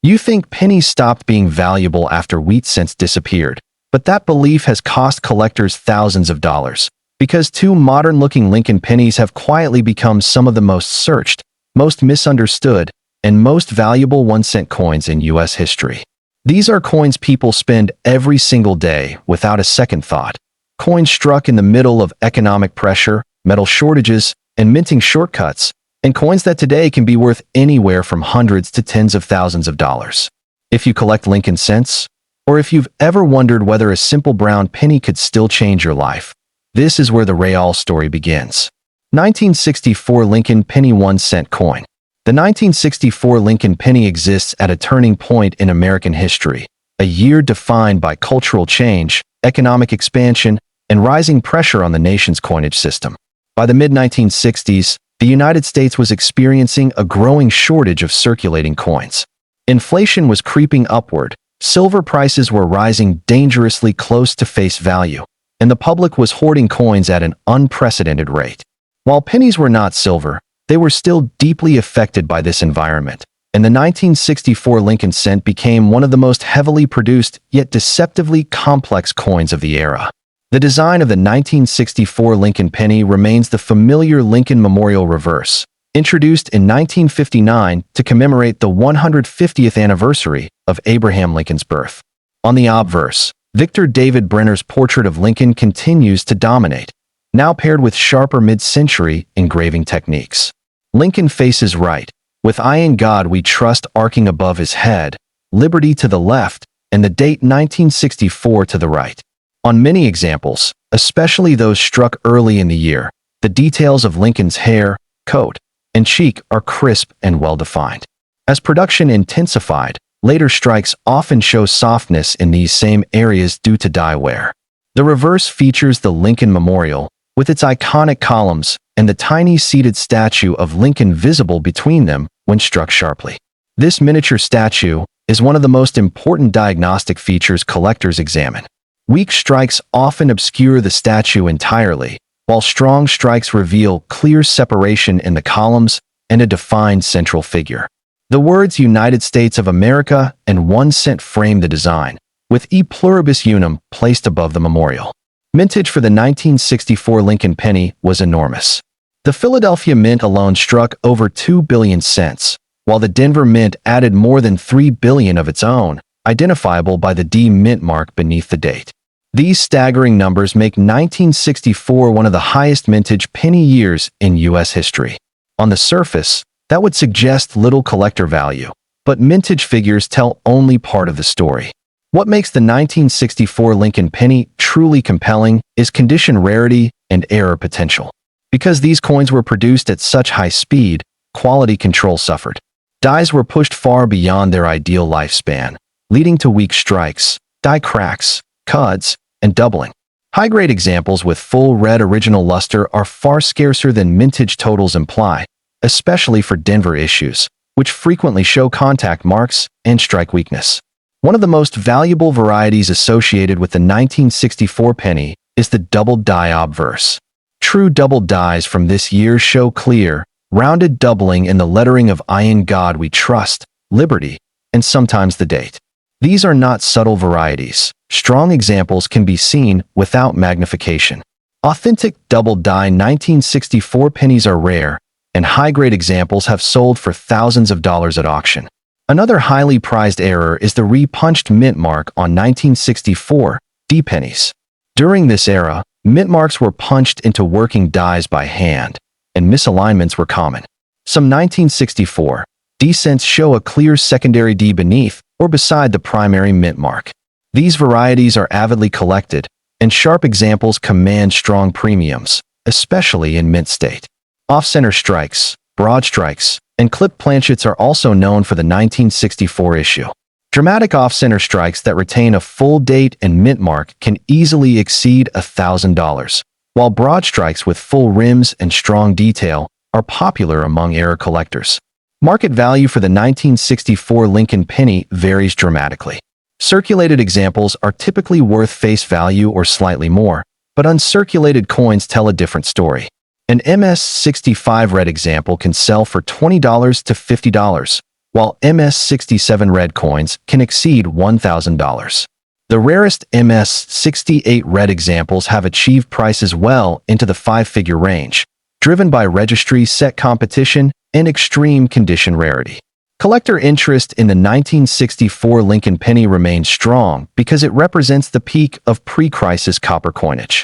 You think pennies stopped being valuable after wheat cents disappeared, but that belief has cost collectors thousands of dollars, because two modern-looking Lincoln pennies have quietly become some of the most searched, most misunderstood, and most valuable 1-cent coins in U.S. history. These are coins people spend every single day without a second thought. Coins struck in the middle of economic pressure, metal shortages, and minting shortcuts, and coins that today can be worth anywhere from hundreds to tens of thousands of dollars. If you collect Lincoln cents, or if you've ever wondered whether a simple brown penny could still change your life, this is where the real story begins. 1964 Lincoln Penny 1-cent coin. The 1964 Lincoln penny exists at a turning point in American history, a year defined by cultural change, economic expansion, and rising pressure on the nation's coinage system. By the mid-1960s, the United States was experiencing a growing shortage of circulating coins. Inflation was creeping upward, silver prices were rising dangerously close to face value, and the public was hoarding coins at an unprecedented rate. While pennies were not silver, they were still deeply affected by this environment, and the 1964 Lincoln cent became one of the most heavily produced yet deceptively complex coins of the era. The design of the 1964 Lincoln penny remains the familiar Lincoln Memorial reverse, introduced in 1959 to commemorate the 150th anniversary of Abraham Lincoln's birth. On the obverse, Victor David Brenner's portrait of Lincoln continues to dominate, now paired with sharper mid-century engraving techniques. Lincoln faces right, with "I in God we trust" arcing above his head, liberty to the left, and the date 1964 to the right. On many examples, especially those struck early in the year, the details of Lincoln's hair, coat, and cheek are crisp and well-defined. As production intensified, later strikes often show softness in these same areas due to dye wear. The reverse features the Lincoln Memorial, with its iconic columns and the tiny seated statue of Lincoln visible between them when struck sharply. This miniature statue is one of the most important diagnostic features collectors examine. Weak strikes often obscure the statue entirely, while strong strikes reveal clear separation in the columns and a defined central figure. The words "United States of America" and 1 cent frame the design, with "E pluribus unum" placed above the memorial. Mintage for the 1964 Lincoln penny was enormous. The Philadelphia Mint alone struck over 2 billion cents, while the Denver Mint added more than 3 billion of its own, identifiable by the D mint mark beneath the date. These staggering numbers make 1964 one of the highest mintage penny years in U.S. history. On the surface, that would suggest little collector value, but mintage figures tell only part of the story. What makes the 1964 Lincoln penny truly compelling is condition rarity and error potential. Because these coins were produced at such high speed, quality control suffered. Dies were pushed far beyond their ideal lifespan, leading to weak strikes, die cracks, cuds, and doubling. High-grade examples with full red original luster are far scarcer than mintage totals imply, especially for Denver issues, which frequently show contact marks and strike weakness. One of the most valuable varieties associated with the 1964 penny is the doubled die obverse. True doubled dies from this year show clear, rounded doubling in the lettering of "I in God we trust," liberty, and sometimes the date. These are not subtle varieties. Strong examples can be seen without magnification. Authentic doubled die 1964 pennies are rare, and high-grade examples have sold for thousands of dollars at auction. Another highly prized error is the repunched mint mark on 1964 D pennies. During this era, mint marks were punched into working dies by hand, and misalignments were common. Some 1964 D cents show a clear secondary D beneath or beside the primary mint mark. These varieties are avidly collected, and sharp examples command strong premiums, especially in mint state. Off-center strikes, broad strikes, and clipped planchets are also known for the 1964 issue. Dramatic off-center strikes that retain a full date and mint mark can easily exceed $1,000, while broad strikes with full rims and strong detail are popular among era collectors. Market value for the 1964 Lincoln penny varies dramatically. Circulated examples are typically worth face value or slightly more, but uncirculated coins tell a different story. An MS-65 red example can sell for $20 to $50, while MS-67 red coins can exceed $1,000. The rarest MS-68 red examples have achieved prices well into the five-figure range, driven by registry set competition and extreme condition rarity. Collector interest in the 1964 Lincoln penny remains strong because it represents the peak of pre-crisis copper coinage.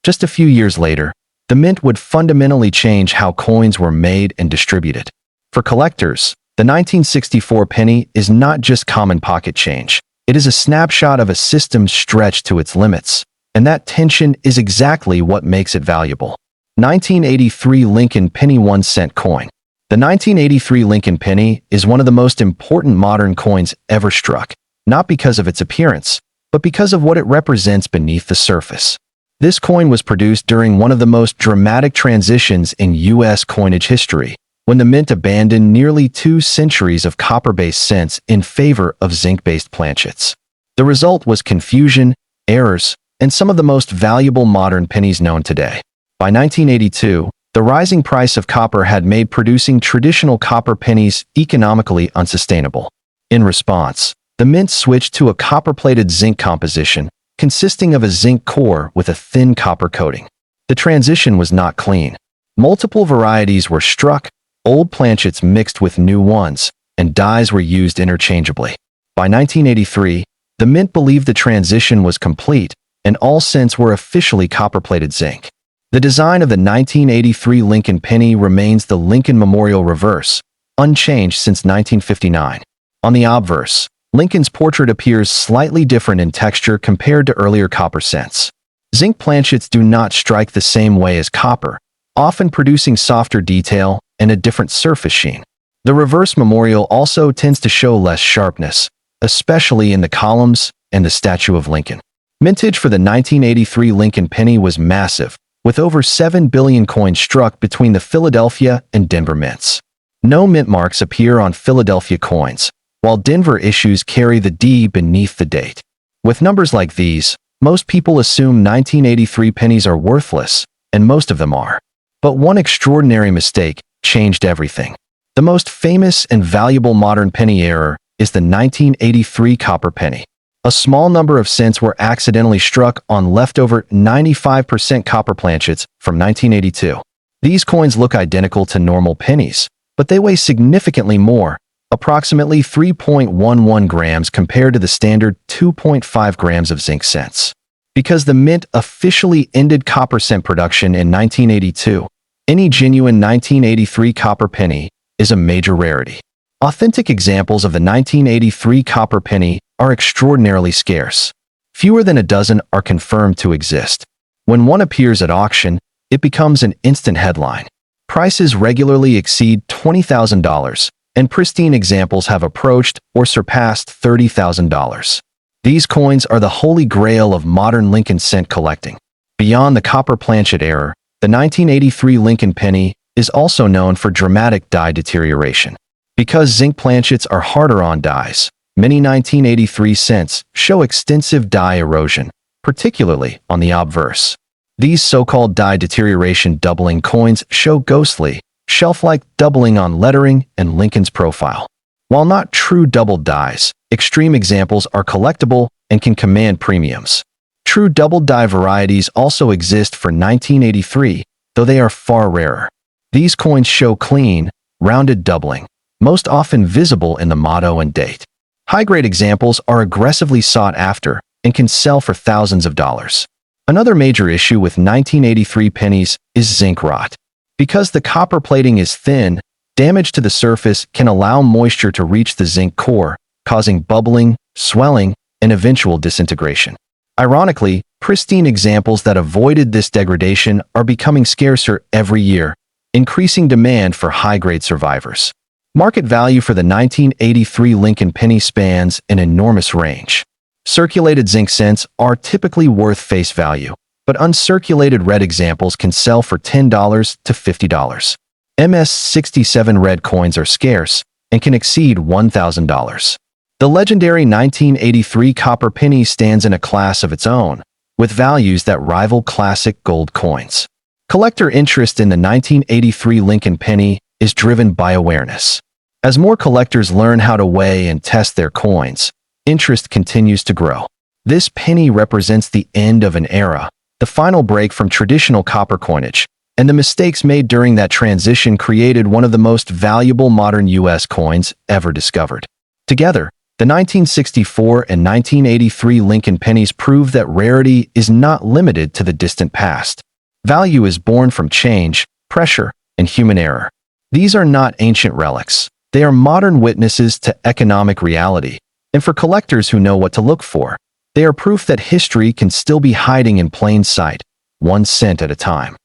Just a few years later, the mint would fundamentally change how coins were made and distributed. For collectors, the 1964 penny is not just common pocket change. It is a snapshot of a system stretched to its limits, and that tension is exactly what makes it valuable. 1983 Lincoln penny 1-cent coin. The 1983 Lincoln penny is one of the most important modern coins ever struck, not because of its appearance, but because of what it represents beneath the surface. This coin was produced during one of the most dramatic transitions in U.S. coinage history, when the mint abandoned nearly 2 centuries of copper-based cents in favor of zinc-based planchets. The result was confusion, errors, and some of the most valuable modern pennies known today. By 1982, the rising price of copper had made producing traditional copper pennies economically unsustainable. In response, the mint switched to a copper-plated zinc composition, consisting of a zinc core with a thin copper coating. The transition was not clean. Multiple varieties were struck, old planchets mixed with new ones, and dies were used interchangeably. By 1983, the mint believed the transition was complete, and all cents were officially copper-plated zinc. The design of the 1983 Lincoln penny remains the Lincoln Memorial reverse, unchanged since 1959. On the obverse, Lincoln's portrait appears slightly different in texture compared to earlier copper cents. Zinc planchets do not strike the same way as copper, often producing softer detail and a different surface sheen. The reverse memorial also tends to show less sharpness, especially in the columns and the statue of Lincoln. Mintage for the 1983 Lincoln penny was massive, with over 7 billion coins struck between the Philadelphia and Denver mints. No mint marks appear on Philadelphia coins, while Denver issues carry the D beneath the date. With numbers like these, most people assume 1983 pennies are worthless, and most of them are. But one extraordinary mistake changed everything. The most famous and valuable modern penny error is the 1983 copper penny. A small number of cents were accidentally struck on leftover 95% copper planchets from 1982. These coins look identical to normal pennies, but they weigh significantly more, approximately 3.11 grams compared to the standard 2.5 grams of zinc cents. Because the mint officially ended copper cent production in 1982, any genuine 1983 copper penny is a major rarity. Authentic examples of the 1983 copper penny are extraordinarily scarce. Fewer than a dozen are confirmed to exist. When one appears at auction, it becomes an instant headline. Prices regularly exceed $20,000, and pristine examples have approached or surpassed $30,000. These coins are the holy grail of modern Lincoln cent collecting. Beyond the copper planchet era, the 1983 Lincoln penny is also known for dramatic die deterioration. Because zinc planchets are harder on dies, many 1983 cents show extensive die erosion, particularly on the obverse. These so-called die deterioration doubling coins show ghostly, shelf-like doubling on lettering and Lincoln's profile. While not true doubled dies, extreme examples are collectible and can command premiums. True double die varieties also exist for 1983, though they are far rarer. These coins show clean, rounded doubling, most often visible in the motto and date. High-grade examples are aggressively sought after and can sell for thousands of dollars. Another major issue with 1983 pennies is zinc rot. Because the copper plating is thin, damage to the surface can allow moisture to reach the zinc core, causing bubbling, swelling, and eventual disintegration. Ironically, pristine examples that avoided this degradation are becoming scarcer every year, increasing demand for high-grade survivors. Market value for the 1983 Lincoln penny spans an enormous range. Circulated zinc cents are typically worth face value, but uncirculated red examples can sell for $10 to $50. MS-67 red coins are scarce and can exceed $1,000. The legendary 1983 copper penny stands in a class of its own, with values that rival classic gold coins. Collector interest in the 1983 Lincoln penny is driven by awareness. As more collectors learn how to weigh and test their coins, interest continues to grow. This penny represents the end of an era, the final break from traditional copper coinage, and the mistakes made during that transition created one of the most valuable modern U.S. coins ever discovered. Together, the 1964 and 1983 Lincoln pennies prove that rarity is not limited to the distant past. Value is born from change, pressure, and human error. These are not ancient relics. They are modern witnesses to economic reality, and for collectors who know what to look for, they are proof that history can still be hiding in plain sight, 1 cent at a time.